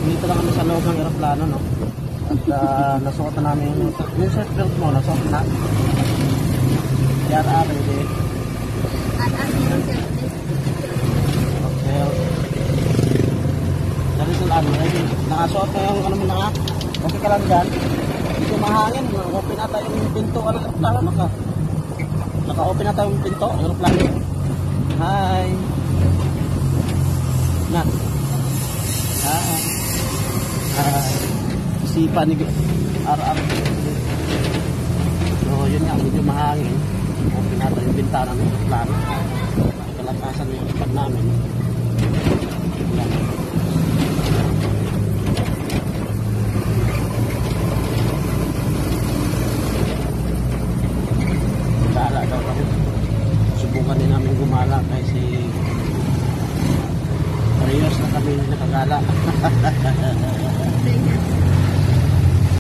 dito lang kami sa loob ng aeroplano, no? At nasuot na namin yung seatbelt mo, nasuot na. Yan, ready. Okay. Dali sa ano, ready. Nakasuot na yung ano mo na. Okay ka lang dyan. Dito mahangin, open na tayo yung pinto. Ano ka? Naka-open na tayo yung pinto, aeroplano. Hi! Nak. Hi. Isipan ni Ar-ar. So, yun nga, medyo mahangin. Open na tayo yung bintana ng aeroplano. Kalakasan yung ipad namin. Yan. Gala daw kami. Subukan din namin gumala kasi 3 years na kami nakagala.